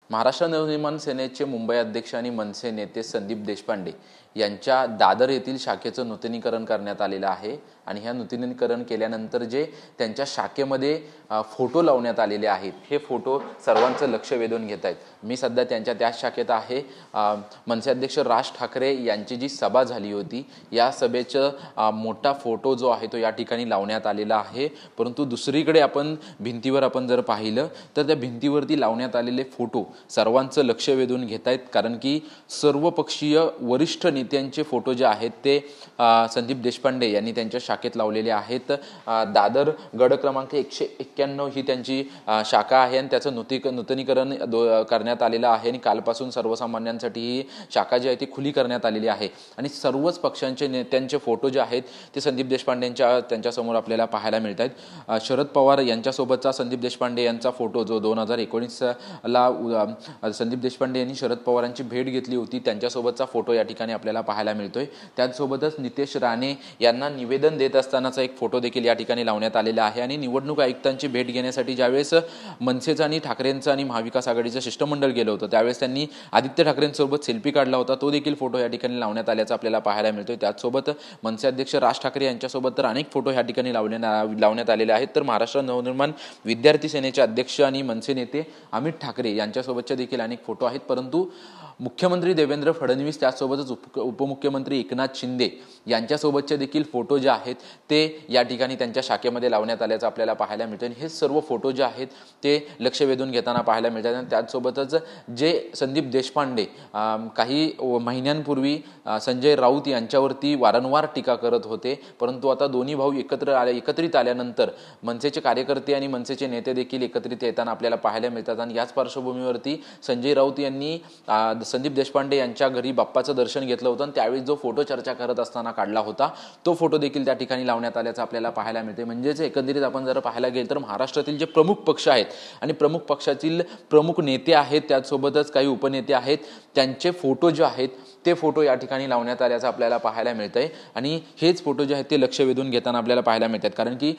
महाराष्ट्र नवनिर्माण सेनेचे मुंबई अध्यक्ष आणि मनसे नेते संदीप देशपांडे यांच्या दादर येथील शाखेचं नूतनीकरण करण्यात आलेलं आहे आणि ह्या नूतनीकरण केल्यानंतर जे त्यांच्या शाखेमध्ये फोटो लावण्यात आलेले आहेत हे फोटो सर्वांचं लक्ष वेधून घेत आहेत। मी सध्या त्यांच्या त्याच शाखेत आहे। मनसे अध्यक्ष राज ठाकरे यांची जी सभा झाली होती या सभेचा मोठा फोटो जो आहे तो या ठिकाणी लावण्यात आलेला आहे। परंतु दुसरीकडे आपण भिंतीवर आपण जर पाहिलं तर त्या भिंतीवरती लावण्यात आलेले फोटो सर्वांचं लक्ष वेधून घेत आहेत, कारण की सर्वपक्षीय वरिष्ठ नेत्यांचे फोटो जे आहेत ते संदीप देशपांडे यांनी त्यांच्या शाखेत लावलेले आहेत। दादर गड क्रमांक 191 ही त्यांची शाखा आहे आणि त्याचं नूतनीकरण करण्यात आलेलं आहे आणि कालपासून सर्वसामान्यांसाठी ही शाखा जी आहे ती खुली करण्यात आलेली आहे आणि सर्वच पक्षांचे नेत्यांचे फोटो जे आहेत ते संदीप देशपांडेंच्या त्यांच्यासमोर आपल्याला पाहायला मिळत आहेत। शरद पवार यांच्यासोबतचा संदीप देशपांडे यांचा फोटो जो 2019 ला संदीप देशपांडे यांनी शरद पवारांची भेट घेतली होती त्यांच्यासोबतचा फोटो या ठिकाणी आपल्याला पाहायला मिळतोय। त्याचसोबतच नितेश राणे यांना निवेदन देत असतानाचा एक फोटो देखील या ठिकाणी लावण्यात आलेला आहे आणि निवडणूक आयुक्तांची भेट घेण्यासाठी ज्यावेळेस मनसेचं आणि ठाकरेंचं आणि महाविकास आघाडीचं शिष्टमंडळ गेलं होतं त्यावेळेस त्यांनी आदित्य ठाकरेंसोबत सेल्फी काढला होता, तो देखील फोटो या ठिकाणी लावण्यात आल्याचं आपल्याला पाहायला मिळतोय। त्याचसोबत मनसे अध्यक्ष राज ठाकरे यांच्यासोबत तर अनेक फोटो या ठिकाणी लावण्यात आलेले आहेत। तर महाराष्ट्र नवनिर्माण विद्यार्थी सेनेचे अध्यक्ष आणि मनसे नेते अमित ठाकरे यांच्यासोबतचे देखील अनेक फोटो आहेत, परंतु मुख्यमंत्री देवेंद्र फडणवीस त्यासोबतच उपमुख्यमंत्री एकनाथ शिंदे यांच्यासोबतचे देखील फोटो जे आहेत ते या ठिकाणी त्यांच्या शाखेमध्ये लावण्यात आल्याचं आपल्याला पाहायला मिळतं आणि हे सर्व फोटो जे आहेत ते लक्ष वेधून घेताना पाहायला मिळतात। आणि त्याचसोबतच जे संदीप देशपांडे काही महिन्यांपूर्वी संजय राऊत यांच्यावरती वारंवार टीका करत होते, परंतु आता दोन्ही भाऊ एकत्रित आल्यानंतर मनसेचे कार्यकर्ते आणि मनसेचे नेते देखील एकत्रित येताना आपल्याला पाहायला मिळतात आणि याच पार्श्वभूमीवरती संजय राऊत यांनी संदीप देशपांडे यांच्या घरी बाप्पाचं दर्शन घेतलं होतं आणि त्यावेळी जो फोटो चर्चा करत असताना काढला होता तो फोटो देखील त्या ठिकाणी लावण्यात आल्याचं आपल्याला पाहायला मिळते। म्हणजेच एकंदरीत आपण जर पाहायला गेलं तर महाराष्ट्रातील जे प्रमुख पक्ष आहेत आणि प्रमुख पक्षातील प्रमुख नेते आहेत त्याचसोबतच काही उपनेते आहेत त्यांचे फोटो जे आहेत ते फोटो या ठिकाणी लावण्यात आल्याचं आपल्याला पाहायला मिळतंय आणि हेच फोटो जे आहेत ते लक्ष वेधून घेताना आपल्याला पाहायला मिळतात, कारण की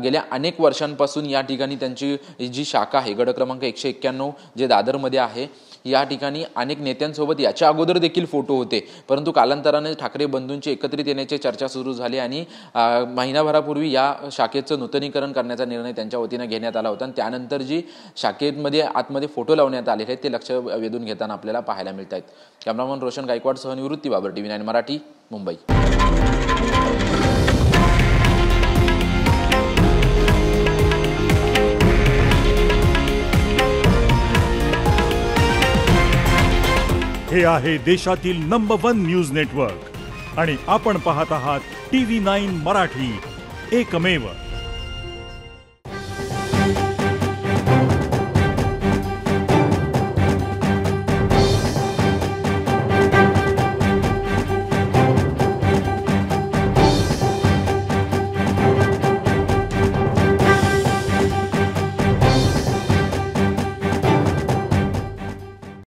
गेल्या अनेक वर्षांपासून या ठिकाणी त्यांची जी शाखा आहे गड क्रमांक 191 जे दादरमध्ये आहे या ठिकाणी अनेक नेत्यांसोबत याच्या अगोदर देखील फोटो होते, परंतु कालांतराने ठाकरे बंधूंची एकत्रित येण्याची चर्चा सुरू झाली आणि महिनाभरापूर्वी या शाखेचं नूतनीकरण करण्याचा निर्णय त्यांच्या वतीने घेण्यात आला होता आणि त्यानंतर जी शाखेमध्ये आतमध्ये फोटो लावण्यात आले आहेत ते लक्ष वेधून घेताना आपल्याला पाहायला मिळत आहेत। कॅमेरामन रोशन गायकवाड सह निवृत्ती बाबर, TV9 मराठी, मुंबई। हे आहे देशातील नंबर 1 न्यूज नेटवर्क आणि आपण पाहत आहात TV9 मराठी, एकमेव।